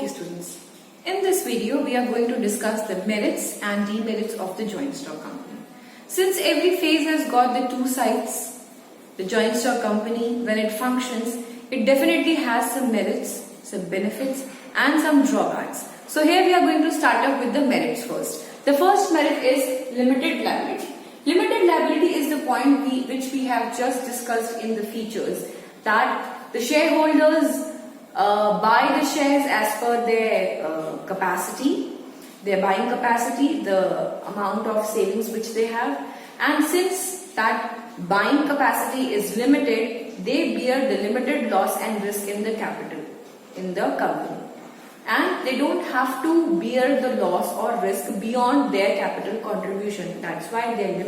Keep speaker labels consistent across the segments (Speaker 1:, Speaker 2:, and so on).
Speaker 1: Okay students, in this video we are going to discuss the merits and demerits of the joint stock company. Since every phase has got the two sides, the joint stock company, when it functions, it definitely has some merits, some benefits and some drawbacks. So here we are going to start up with the merits first. The first merit is limited liability. Limited liability is the point which we have just discussed in the features, that the shareholders buy the shares as per their capacity, their buying capacity, the amount of savings which they have, and since that buying capacity is limited, they bear the limited loss and risk in the capital in the company, and they don't have to bear the loss or risk beyond their capital contribution. That's why their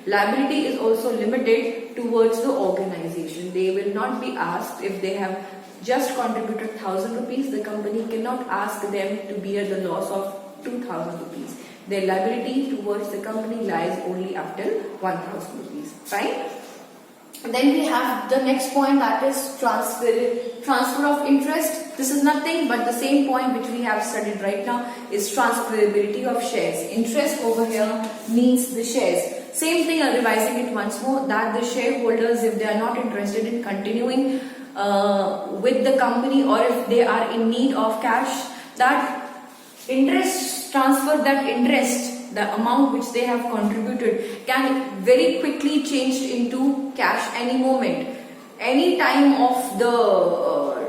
Speaker 1: liability is also limited towards the organization. They will not be asked if they have just contributed 1,000 rupees, the company cannot ask them to bear the loss of 2,000 rupees. Their liability towards the company lies only up till 1,000 rupees, right? Then we have the next point, that is transfer of interest. This is nothing but the same point which we have studied right now, is transferability of shares. Interest over here means the shares. Same thing, I'm revising it once more, that the shareholders, if they are not interested in continuing with the company, or if they are in need of cash, that interest transfer, that interest, the amount which they have contributed, can very quickly change into cash any moment, any time of the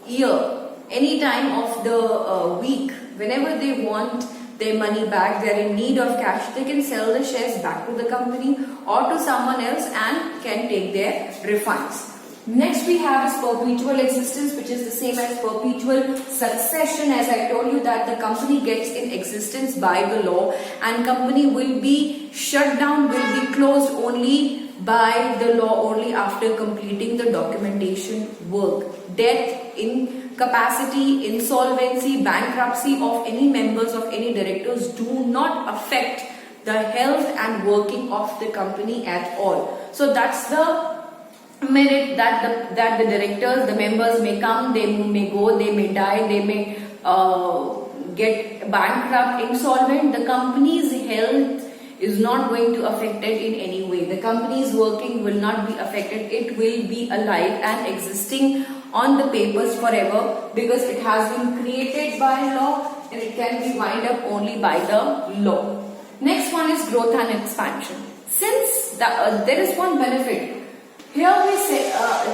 Speaker 1: year, any time of the week. Whenever they want their money back, they are in need of cash, they can sell the shares back to the company or to someone else and can take their refunds. Next we have is perpetual existence, which is the same as perpetual succession. As I told you, that the company gets in existence by the law, and company will be shut down, will be closed only by the law, only after completing the documentation work. Death, incapacity, insolvency, bankruptcy of any members, of any directors do not affect the health and working of the company at all. So that's the merit, that the directors, the members may come, they may go, they may die, they may get bankrupt, insolvent. The company's health is not going to affect it in any way. The company's working will not be affected. It will be alive and existing on the papers forever, because it has been created by law and it can be wind up only by the law. Next one is growth and expansion. Since there is one benefit. Here we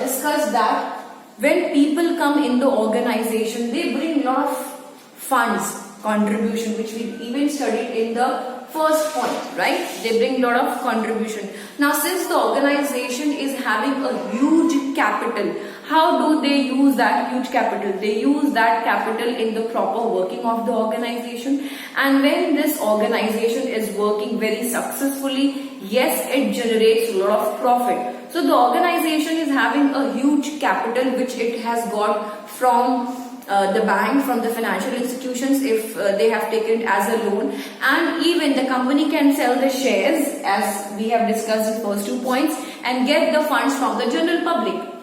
Speaker 1: discuss that when people come in the organization, they bring lot of funds, contribution, which we even studied in the first point, right? They bring lot of contribution. Now, since the organization is having a huge capital, how do they use that huge capital? They use that capital in the proper working of the organization. And when this organization is working very successfully, yes, it generates a lot of profit. So the organization is having a huge capital which it has got from the bank, from the financial institutions, if they have taken it as a loan, and even the company can sell the shares, as we have discussed in first 2 points, and get the funds from the general public.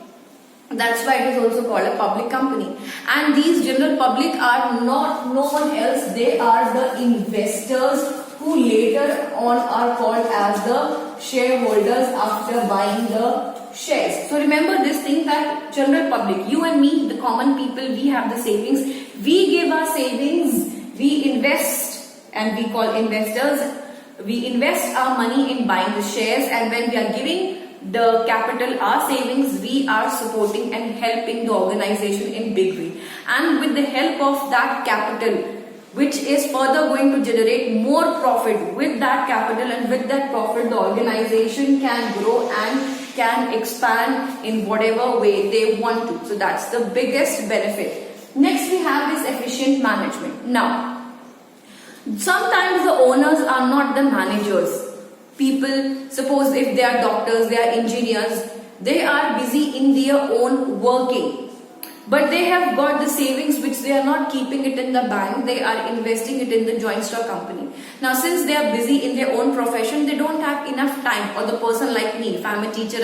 Speaker 1: That's why it is also called a public company. And these general public are not no one else, they are the investors, who later on are called as the shareholders after buying the shares. So remember this thing, that general public, you and me, the common people, we have the savings, we give our savings, we invest, and we call investors, we invest our money in buying the shares, and when we are giving the capital, our savings, we are supporting and helping the organization in big way. And with the help of that capital, which is further going to generate more profit, with that capital and with that profit, the organization can grow and can expand in whatever way they want to. So that's the biggest benefit. Next we have is efficient management. Now, sometimes the owners are not the managers. People, suppose if they are doctors, they are engineers, they are busy in their own working. But they have got the savings which they are not keeping it in the bank, they are investing it in the joint stock company. Now, since they are busy in their own profession, they don't have enough time. Or the person like me, if I am a teacher,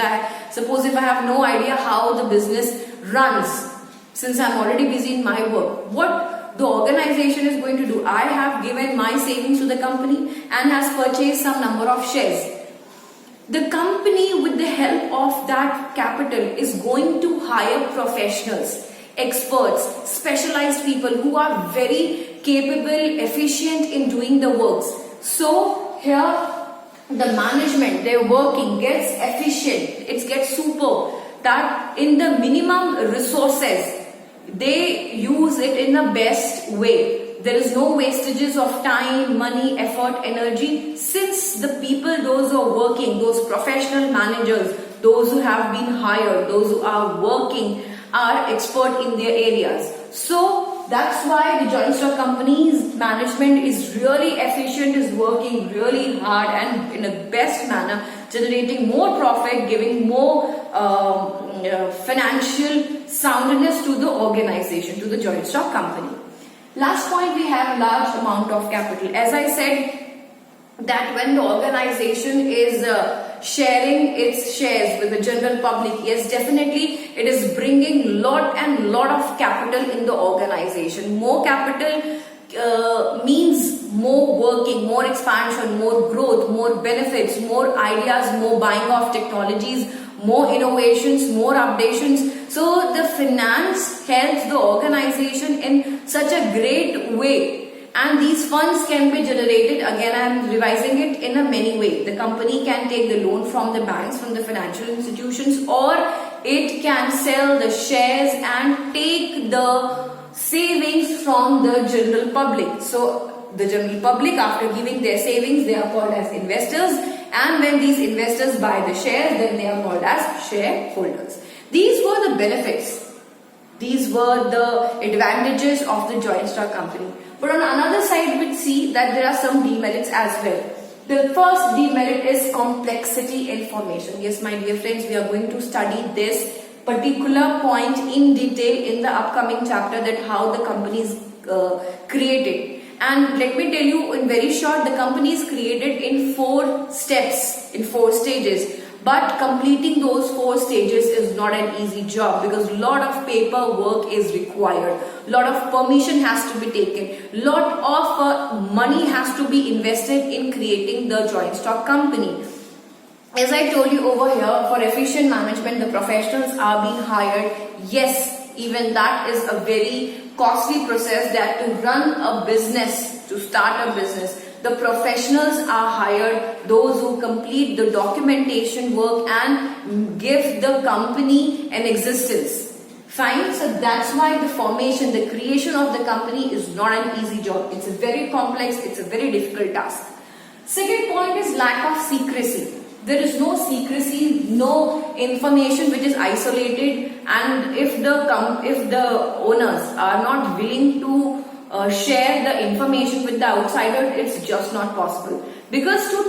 Speaker 1: suppose if I have no idea how the business runs, since I am already busy in my work, what the organization is going to do? I have given my savings to the company and has purchased some number of shares. The company, with the help of that capital, is going to hire professionals, experts, specialized people who are very capable, efficient in doing the works. So here the management, their working gets efficient, it gets super, that in the minimum resources they use it in the best way. There is no wastages of time, money, effort, energy, since the people, those who are working, those professional managers, those who have been hired, those who are working, are expert in their areas. So that's why the joint stock company's management is really efficient, is working really hard and in a best manner, generating more profit, giving more financial soundness to the organization, to the joint stock company. Last point, we have large amount of capital. As I said, that when the organization is sharing its shares with the general public, yes, definitely it is bringing lot of capital in the organization. More capital means more working, more expansion, more growth, more benefits, more ideas, more buying of technologies, more innovations, more updations. So the finance helps the organization in such a great way, and these funds can be generated, again I am revising it, in a many way. The company can take the loan from the banks, from the financial institutions, or it can sell the shares and take the savings from the general public. So the general public, after giving their savings, they are called as investors, and when these investors buy the shares, then they are called as shareholders. These were the benefits, these were the advantages of the joint stock company. But on another side, we see that there are some demerits as well. The first demerit is complexity information. Yes, my dear friends, we are going to study this particular point in detail in the upcoming chapter, that how the company is created. And let me tell you in very short, the company is created in 4 steps, in 4 stages. But completing those 4 stages is not an easy job, because a lot of paperwork is required, lot of permission has to be taken, lot of money has to be invested in creating the joint stock company. As I told you over here, for efficient management, the professionals are being hired. Yes, even that is a very costly process, that to run a business, to start a business, the professionals are hired, those who complete the documentation work and give the company an existence. Fine, so that's why the formation, the creation of the company is not an easy job. It's a very complex, it's a very difficult task. Second point is lack of secrecy. There is no secrecy, no information which is isolated, and if the owners are not willing to share the information with the outsider, it's just not possible. Because to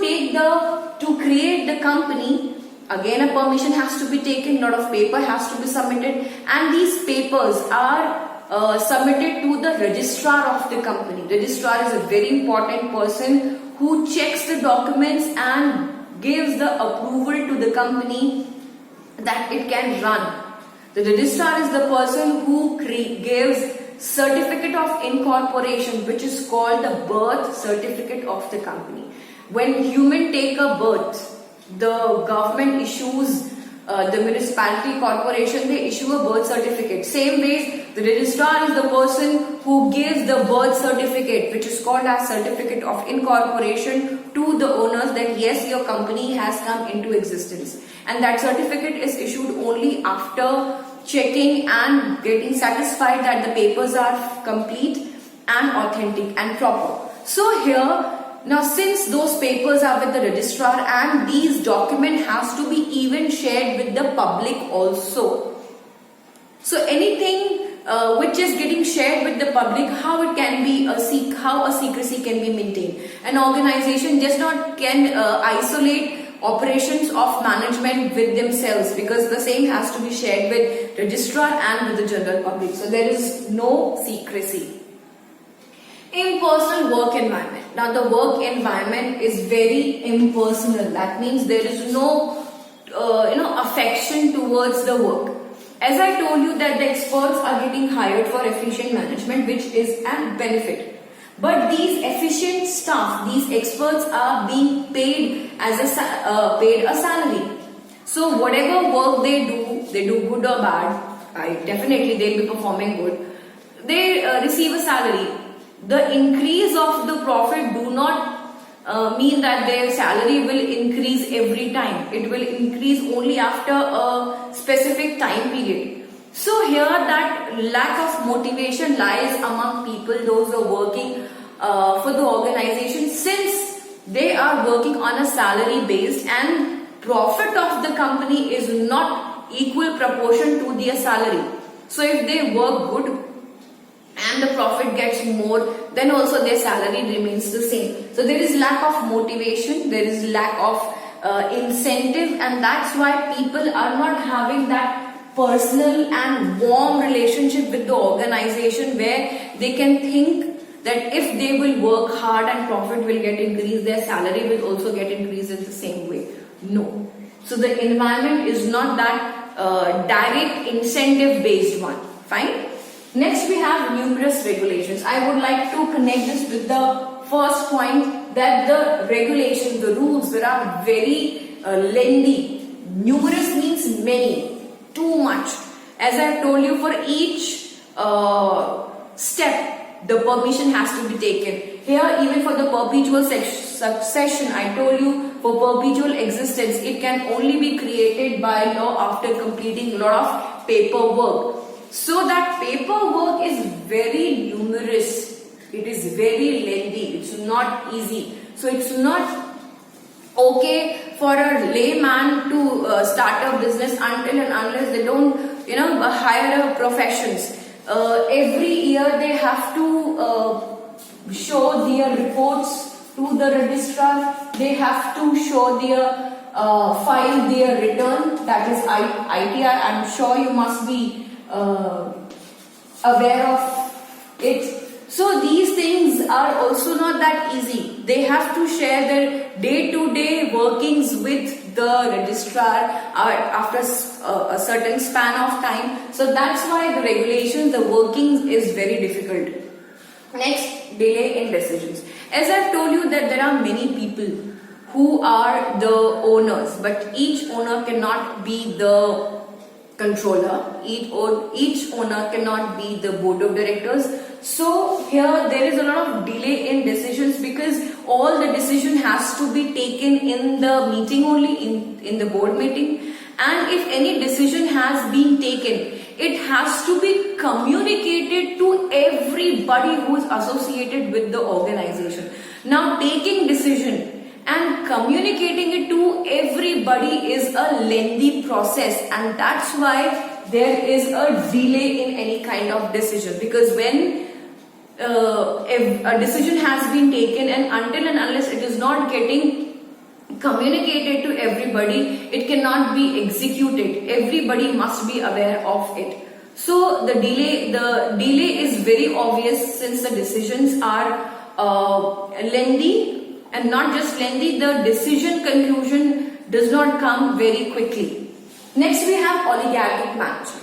Speaker 1: create the company, again a permission has to be taken, lot of paper has to be submitted, and these papers are submitted to the registrar of the company. Registrar is a very important person who checks the documents and gives the approval to the company that it can run. The registrar is the person who gives certificate of incorporation, which is called the birth certificate of the company. When human take a birth, the government issues, the municipality, corporation, they issue a birth certificate. Same way, the registrar is the person who gives the birth certificate, which is called as certificate of incorporation, to the owners, that yes, your company has come into existence. And that certificate is issued only after checking and getting satisfied that the papers are complete and authentic and proper. So here, now since those papers are with the registrar, and these document has to be even shared with the public also. So anything which is getting shared with the public, how it can be how a secrecy can be maintained. An organization just not can isolate operations of management with themselves, because the same has to be shared with registrar and with the general public. So there is no secrecy. Impersonal work environment. Now the work environment is very impersonal. That means there is no affection towards the work. As I told you that the experts are getting hired for efficient management, which is a benefit. But these efficient staff, these experts are being paid as paid a salary. So whatever work they do good or bad, definitely they'll be performing good. They receive a salary. The increase of the profit do not mean that their salary will increase every time. It will increase only after a specific time period. So here that lack of motivation lies among people, those who are working for the organization, since they are working on a salary based and profit of the company is not equal proportion to their salary. So if they work good and the profit gets more, then also their salary remains the same. So there is lack of motivation, there is lack of incentive, and that's why people are not having that personal and warm relationship with the organization where they can think that if they will work hard and profit will get increased, their salary will also get increased in the same way. No. So the environment is not that direct incentive based one. Fine. Next we have numerous regulations. I would like to connect this with the first point, that the regulations, the rules, there are very lengthy. Numerous means many, too much. As I have told you, for each step, the permission has to be taken. Here, even for the perpetual succession, I told you, for perpetual existence, it can only be created by law after completing a lot of paperwork. So that paperwork is very numerous. It is very lengthy. It's not easy. So it's not okay for a layman to start a business until and unless they don't, hire professions. Every year they have to show their reports to the registrar. They have to show their file their return, that is ITR. I'm sure you must be aware of it. So these things are also not that easy. They have to share their day-to-day workings with the registrar after a certain span of time. So that's why the regulations, the workings is very difficult. Next, delay in decisions. As I've told you that there are many people who are the owners, but each owner cannot be the controller. Each owner cannot be the board of directors. So here there is a lot of delay in decisions because all the decision has to be taken in the meeting only, in the board meeting. And if any decision has been taken, it has to be communicated to everybody who is associated with the organization. Now taking decision and communicating it to everybody is a lengthy process, and that's why there is a delay in any kind of decision, because when a decision has been taken and until and unless it is not getting communicated to everybody, it cannot be executed. Everybody must be aware of it. So the delay is very obvious since the decisions are lengthy. And not just lengthy, the decision conclusion does not come very quickly. Next we have oligarchic management.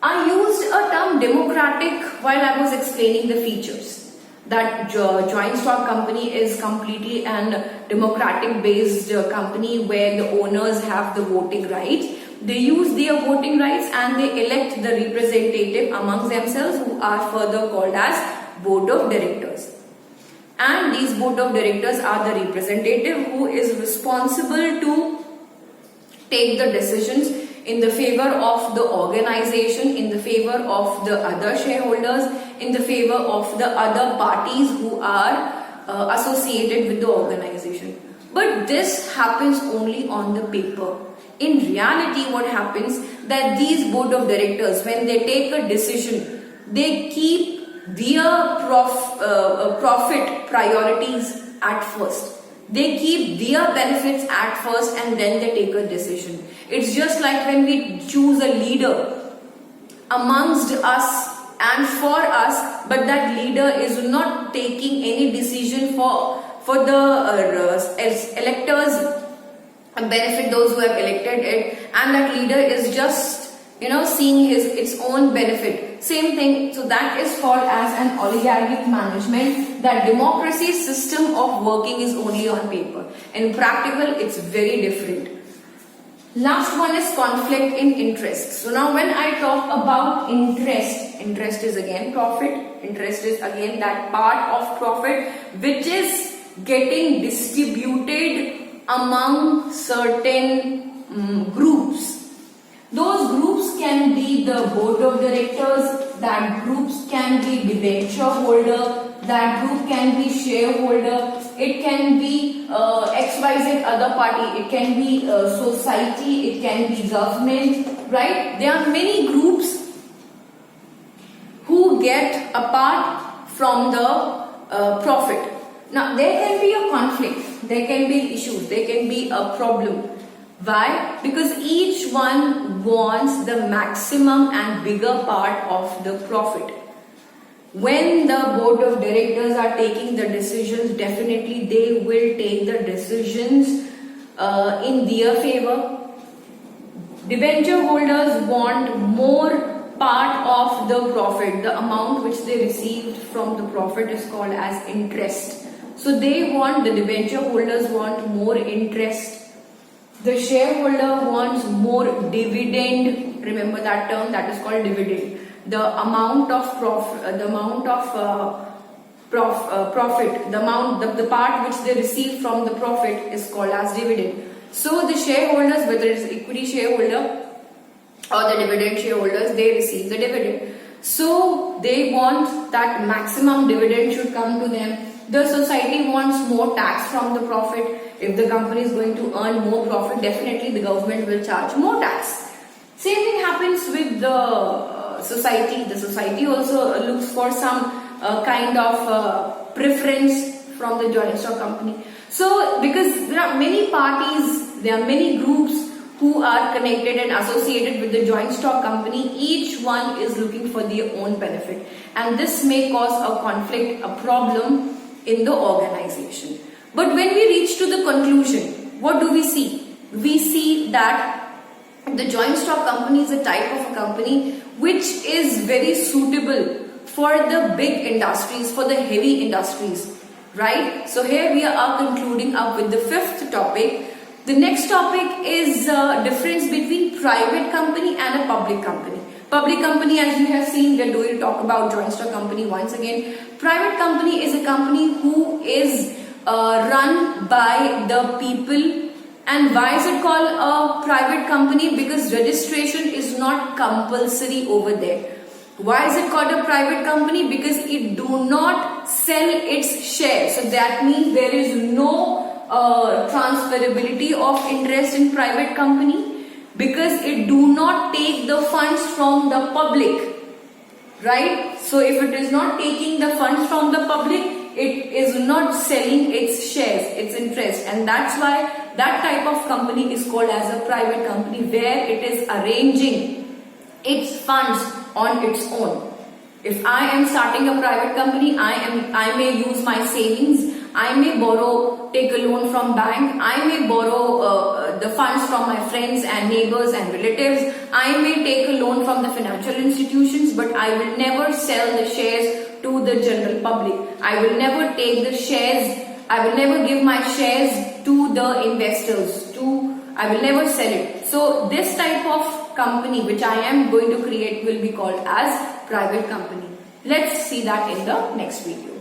Speaker 1: I used a term democratic while I was explaining the features. That joint stock company is completely an democratic based company where the owners have the voting rights. They use their voting rights and they elect the representative amongst themselves, who are further called as board of directors. And these board of directors are the representative who is responsible to take the decisions in the favor of the organization, in the favor of the other shareholders, in the favor of the other parties who are associated with the organization. But this happens only on the paper. In reality, what happens that these board of directors, when they take a decision, they keep their profit priorities at first. They keep their benefits at first and then they take a decision. It's just like when we choose a leader amongst us and for us, but that leader is not taking any decision for the electors benefit, those who have elected it, and that leader is just seeing its own benefit. Same thing. So that is called as an oligarchic management. That democracy system of working is only on paper. In practical, it's very different. Last one is conflict in interest. So now when I talk about interest is again profit. Interest is again that part of profit which is getting distributed among certain groups. Those groups can be the board of directors, that groups can be debenture holder, that group can be shareholder, it can be XYZ other party, it can be society, it can be government, right? There are many groups who get a part from the profit. Now there can be a conflict, there can be issues, there can be a problem. Why? Because each one wants the maximum and bigger part of the profit. When the board of directors are taking the decisions, definitely they will take the decisions in their favor. Debenture holders want more part of the profit. The amount which they received from the profit is called as interest. So the debenture holders want more interest. The shareholder wants more dividend. Remember that term, that is called dividend. The amount of profit, the part which they receive from the profit is called as dividend. So the shareholders, whether it is equity shareholder or the dividend shareholders, they receive the dividend. So they want that maximum dividend should come to them. The society wants more tax from the profit. If the company is going to earn more profit, definitely the government will charge more tax. Same thing happens with the society. The society also looks for some kind of preference from the joint stock company. So because there are many parties, there are many groups who are connected and associated with the joint stock company, each one is looking for their own benefit. And this may cause a conflict, a problem in the organization. But when we reach to the conclusion, what do we see? We see that the joint stock company is a type of a company which is very suitable for the big industries, for the heavy industries, right? So here we are concluding up with the fifth topic. The next topic is difference between private company and a public company. Public company, as you have seen, we are going to talk about joint stock company once again. Private company is a company who is run by the people. And why is it called a private company? Because registration is not compulsory over there. Why is it called a private company? Because it do not sell its shares. So that means there is no transferability of interest in private company, because it do not take the funds from the public, right? So if it is not taking the funds from the public, it is not selling its shares, its interest, and that's why that type of company is called as a private company, where it is arranging its funds on its own. If I am starting a private company, I may use my savings, I may take a loan from bank, I may borrow the funds from my friends and neighbors and relatives, I may take a loan from the financial institutions, but I will never sell the shares to the general public. I will never take the shares, I will never give my shares to the investors, I will never sell it. So this type of company which I am going to create will be called as private company. Let's see that in the next video.